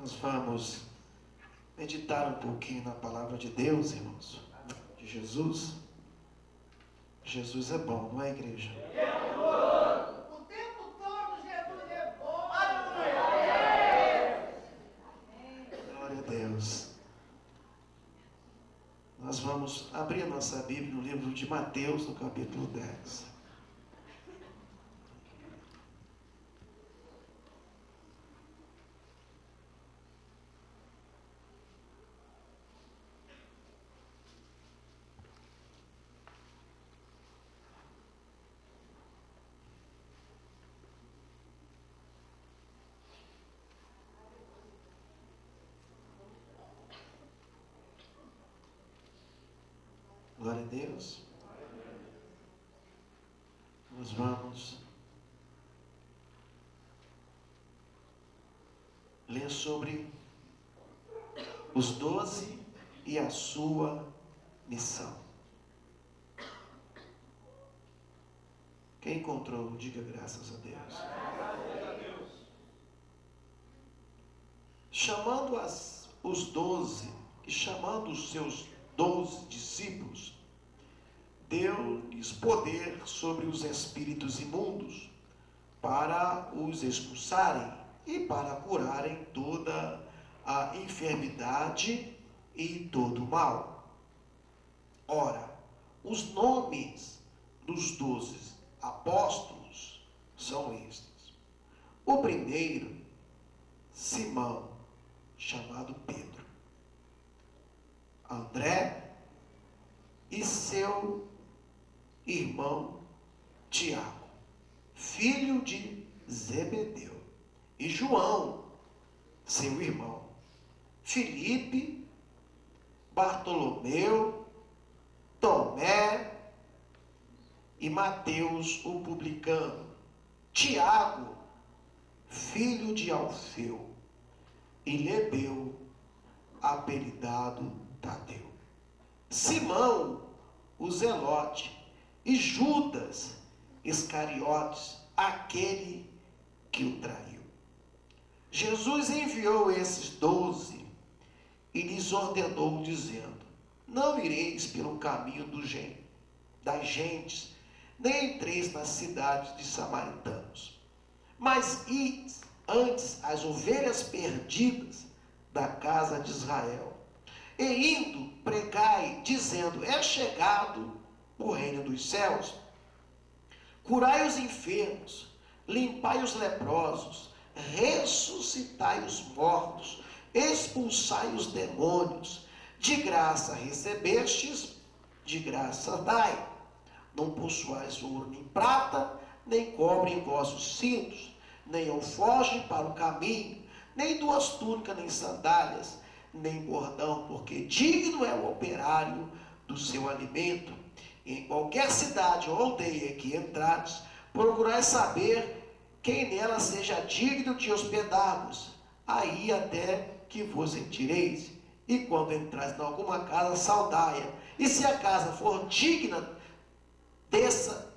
Nós vamos meditar um pouquinho na palavra de Deus, irmãos, de Jesus. Jesus é bom, não é, igreja? O tempo todo Jesus é bom. Aleluia! Glória a Deus. Nós vamos abrir a nossa Bíblia no livro de Mateus, no capítulo 10. Glória a Deus. Nós vamos ler sobre os 12 e a sua missão. Quem encontrou, diga graças a Deus. Graças a Deus. Chamando os 12 e chamando os seus 12 discípulos, deu-lhes poder sobre os espíritos imundos para os expulsarem e para curarem toda a enfermidade e todo o mal. Ora, os nomes dos 12 apóstolos são estes. O primeiro, Simão, chamado Pedro. André e seu irmão Tiago, filho de Zebedeu, e João, seu irmão, Filipe, Bartolomeu, Tomé e Mateus, o publicano, Tiago, filho de Alfeu, e Lebeu, apelidado Tadeu, Simão, o Zelote, e Judas Iscariotes, aquele que o traiu. Jesus enviou esses 12 e lhes ordenou, dizendo: não ireis pelo caminho das gentes, nem entreis nas cidades de samaritanos, mas ide antes as ovelhas perdidas da casa de Israel. E indo, pregai, dizendo: é chegado o reino dos céus. Curai os enfermos, limpai os leprosos, ressuscitai os mortos, expulsai os demônios. De graça recebestes, de graça dai. Não possuais ouro nem prata, nem cobre em vossos cintos, nem alforje para o caminho, nem 2 túnicas, nem sandálias, nem bordão, porque digno é o operário do seu alimento. E em qualquer cidade ou aldeia que entrares, procurai saber quem nela seja digno de hospedar-vos, aí até que vos retireis. E quando entrais em alguma casa, saudai-a, e se a casa for digna, desça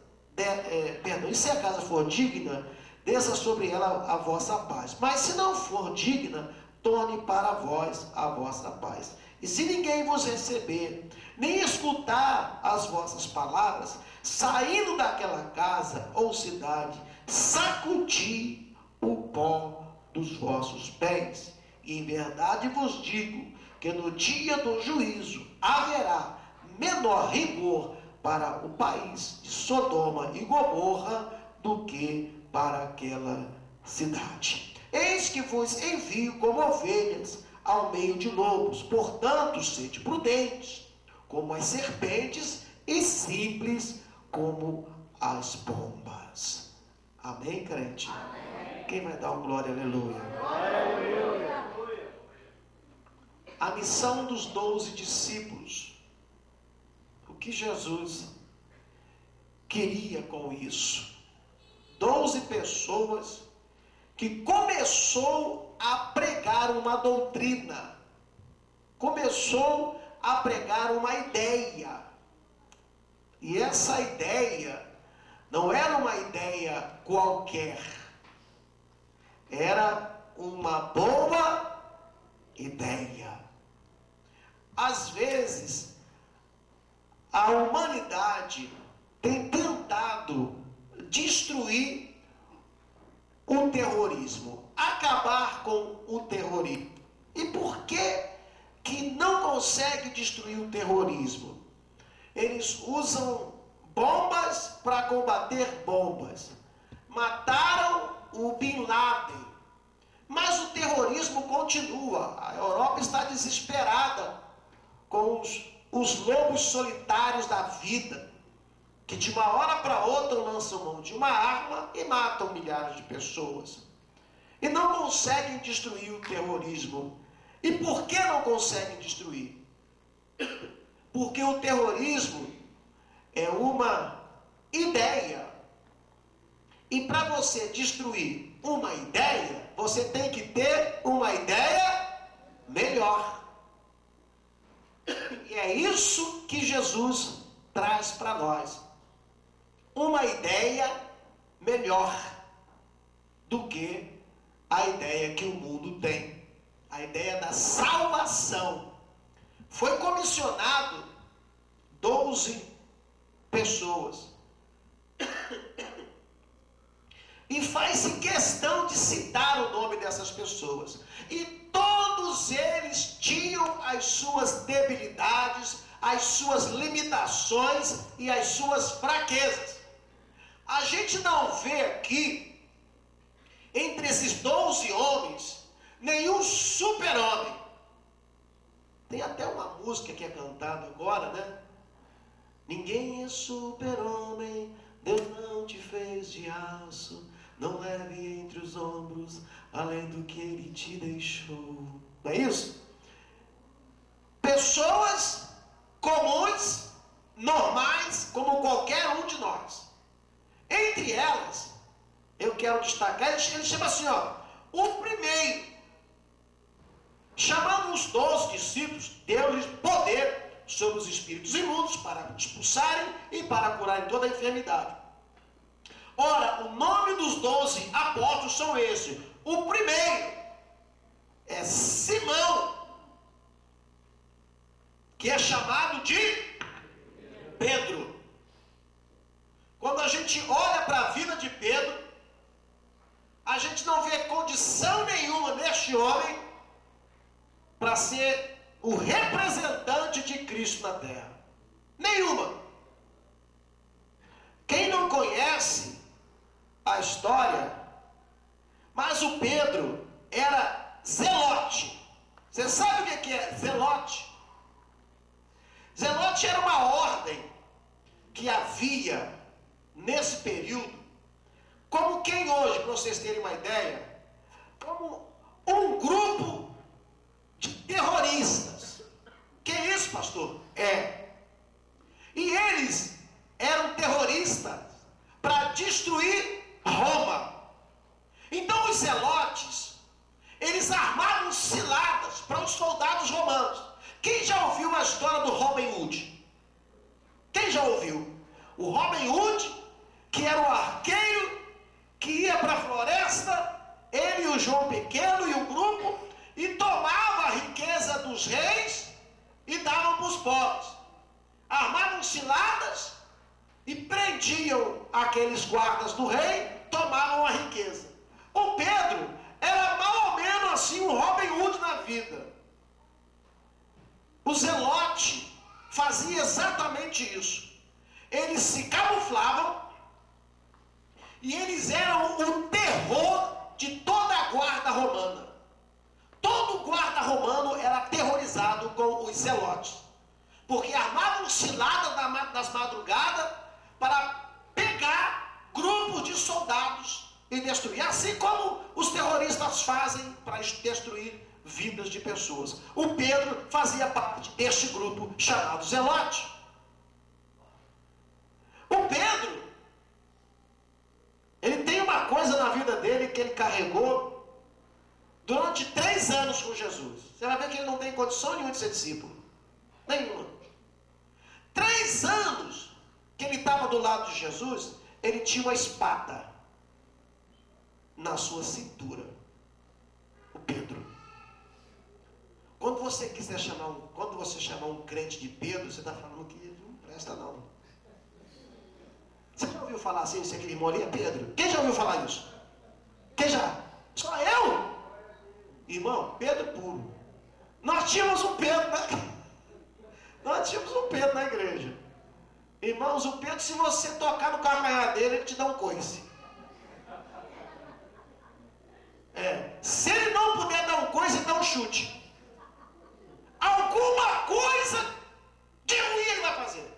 sobre ela a vossa paz. Mas se não for digna, torne para vós a vossa paz. E se ninguém vos receber, nem escutar as vossas palavras, saindo daquela casa ou cidade, sacudi o pó dos vossos pés. E em verdade vos digo que no dia do juízo haverá menor rigor para o país de Sodoma e Gomorra do que para aquela cidade. Eis que vos envio como ovelhas ao meio de lobos, portanto, sede prudentes como as serpentes e simples como as pombas. Amém, crente? Amém. Quem vai dar um glória, aleluia? Aleluia. A missão dos 12 discípulos. O que Jesus queria com isso? 12 pessoas que começou a pregar uma doutrina, começou a pregar uma ideia. E essa ideia não era uma ideia qualquer, era uma boa ideia. Às vezes, a humanidade tem tentado destruir o terrorismo, acabar com o terrorismo. E por que não consegue destruir o terrorismo? Eles usam bombas para combater bombas. Mataram o Bin Laden, mas o terrorismo continua. A Europa está desesperada com os lobos solitários da vida, que de uma hora para outra lançam mão de uma arma e matam milhares de pessoas. E não conseguem destruir o terrorismo. E por que não conseguem destruir? Porque o terrorismo é uma ideia. E para você destruir uma ideia, você tem que ter uma ideia melhor. E é isso que Jesus traz para nós. Uma ideia melhor do que a ideia que o mundo tem. A ideia da salvação. Foi comissionado 12 pessoas. E faz-se questão de citar o nome dessas pessoas. E todos eles tinham as suas debilidades, as suas limitações e as suas fraquezas. A gente não vê aqui, entre esses 12 homens, nenhum super-homem. Tem até uma música que é cantada agora, né? Ninguém é super-homem, Deus não te fez de aço, não leve entre os ombros além do que Ele te deixou. Não é isso? Pessoas comuns, normais, como qualquer um de nós. Entre elas, eu quero destacar, ele chama assim, ó, o primeiro, chamando os 12 discípulos, deu-lhes poder sobre os espíritos imundos para expulsarem e para curarem toda a enfermidade. Ora, o nome dos 12 apóstolos são esses. O primeiro é Simão, que é chamado de Pedro. Quando a gente olha para a vida de Pedro, a gente não vê condição nenhuma neste homem para ser o representante de Cristo na terra. Nenhuma. Quem não conhece a história, mas o Pedro era zelote. Você sabe o que é zelote? Zelote era uma ordem que havia nesse período, como quem hoje, para vocês terem uma ideia, como um grupo de terroristas. Que é isso, pastor? É. E eles eram terroristas para destruir Roma. Então os zelotes, eles armavam ciladas para os soldados romanos. Quem já ouviu a história do Robin Hood? Quem já ouviu? O Robin Hood, que era o arqueiro que ia para a floresta, ele e o João Pequeno e o grupo, e tomava a riqueza dos reis e davam para os pobres. Armavam ciladas e prendiam aqueles guardas do rei, tomavam a riqueza. O Pedro era mais ou menos assim um Robin Hood na vida. O zelote fazia exatamente isso. Eles se camuflavam e eles eram o terror de toda a guarda romana. Todo guarda romano era aterrorizado com os zelotes, porque armavam ciladas nas madrugadas para pegar grupos de soldados e destruir, assim como os terroristas fazem para destruir vidas de pessoas. O Pedro fazia parte deste grupo chamado zelote. O Pedro, ele tem uma coisa na vida dele que ele carregou durante 3 anos com Jesus. Você vai ver que ele não tem condição nenhuma de ser discípulo. Nenhuma. 3 anos que ele estava do lado de Jesus, ele tinha uma espada na sua cintura. O Pedro. quando você chamar um crente de Pedro, você está falando que ele não presta não. Você já ouviu falar assim, se aquele irmão ali é Pedro? Quem já ouviu falar isso? Quem já? Só eu? Irmão, Pedro puro. Nós tínhamos um Pedro, né? Nós tínhamos um Pedro na igreja. Irmãos, o Pedro, se você tocar no calcanhar dele, ele te dá um coice. Se ele não puder dar um coice, ele dá um chute. Alguma coisa de ruim ele vai fazer.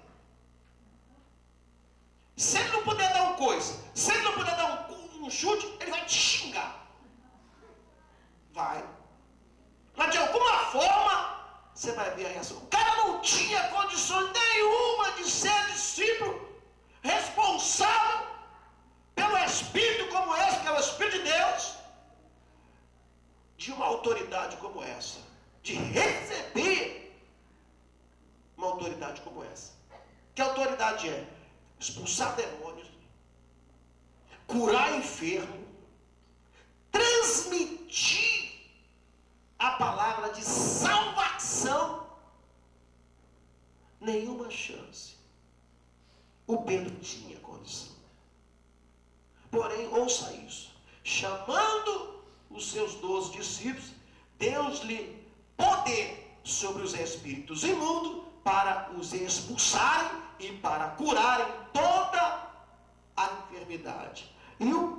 Se ele não puder dar um coice, se ele não puder dar um chute, ele vai te xingar. Vai. Mas de alguma forma, você vai ver a reação. O cara não tinha condições nenhuma de ser discípulo responsável pelo Espírito como esse, que é o Espírito de Deus, de uma autoridade como essa, de receber uma autoridade como essa. Que autoridade é? Expulsar demônios, curar enfermo, transmitir a palavra de salvação. Nenhuma chance. O Pedro tinha condição. Porém, ouça isso. Chamando os seus 12 discípulos, Deus-lhe poder sobre os espíritos imundos para os expulsarem e para curarem toda a enfermidade. E o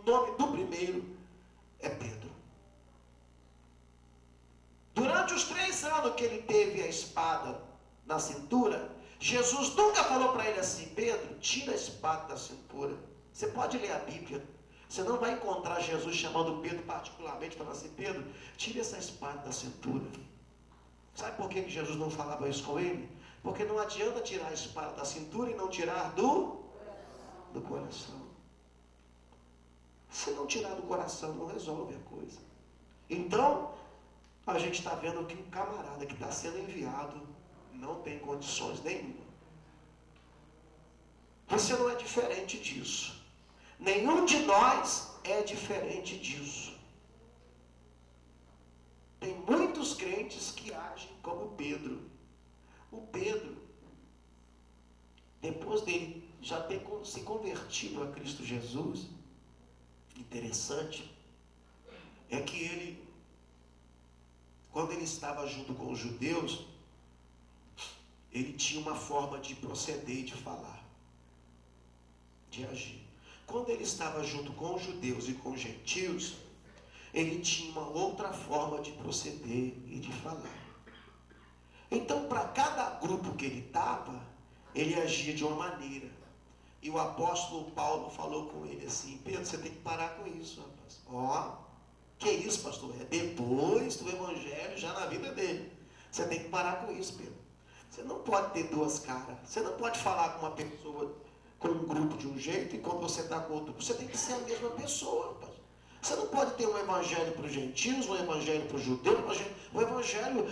nome do primeiro é Pedro. Durante os 3 anos que ele teve a espada na cintura, Jesus nunca falou para ele assim: Pedro, tira a espada da cintura. Você pode ler a Bíblia, você não vai encontrar Jesus chamando Pedro particularmente, falando assim: Pedro, tira essa espada da cintura. Sabe por que Jesus não falava isso com ele? Porque não adianta tirar a espada da cintura e não tirar do coração. Se não tirar do coração, não resolve a coisa. Então, a gente está vendo que um camarada que está sendo enviado não tem condições nenhuma. Você não é diferente disso. Nenhum de nós é diferente disso. Tem muitos crentes que agem como Pedro. O Pedro, depois dele já ter se convertido a Cristo Jesus, interessante, é que ele, quando ele estava junto com os judeus, ele tinha uma forma de proceder e de falar, de agir. Quando ele estava junto com os judeus e com os gentios, ele tinha uma outra forma de proceder e de falar. Então, para cada grupo que ele estava, ele agia de uma maneira. E o apóstolo Paulo falou com ele assim: Pedro, você tem que parar com isso, rapaz. Que isso, pastor? É depois do evangelho, já na vida dele. Você tem que parar com isso, Pedro. Você não pode ter 2 caras. Você não pode falar com uma pessoa, com um grupo de um jeito, e quando você está com outro, você tem que ser a mesma pessoa, rapaz. Você não pode ter um evangelho para os gentios, um evangelho para os judeus, o evangelho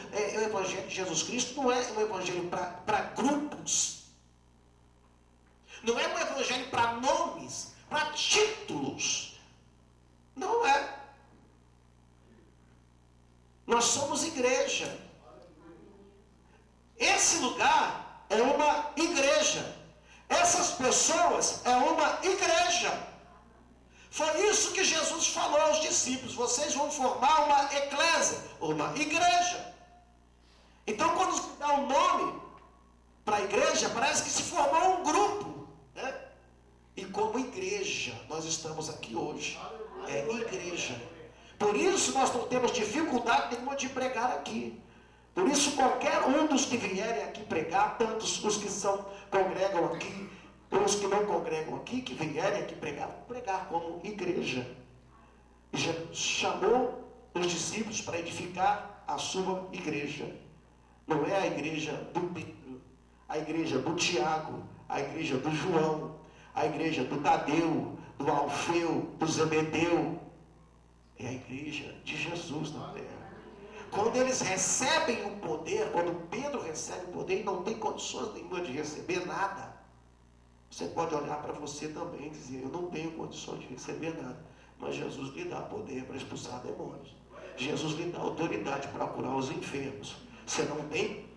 de Jesus Cristo não é um evangelho para grupos. Não é um evangelho para nomes, para títulos. Não é. Nós somos igreja. Esse lugar é uma igreja. Essas pessoas é uma igreja. Foi isso que Jesus falou aos discípulos: vocês vão formar uma eclésia, uma igreja. Então, quando se dá um nome para a igreja, parece que se formou um grupo, né? E como igreja, nós estamos aqui hoje. É igreja. Por isso nós não temos dificuldade nenhuma de pregar aqui. Por isso qualquer um dos que vierem aqui pregar, tantos os que congregam aqui, os que não congregam aqui, que vierem aqui pregar como igreja. E Jesus chamou os discípulos para edificar a sua igreja. Não é a igreja do Pedro, a igreja do Tiago, a igreja do João, a igreja do Tadeu, do Alfeu, do Zebedeu. É a igreja de Jesus na terra. Quando eles recebem o poder, quando Pedro recebe o poder, e não tem condições nenhuma de receber nada, você pode olhar para você também e dizer: eu não tenho condições de receber nada, mas Jesus lhe dá poder para expulsar demônios. Jesus lhe dá autoridade para curar os enfermos. Você não tem?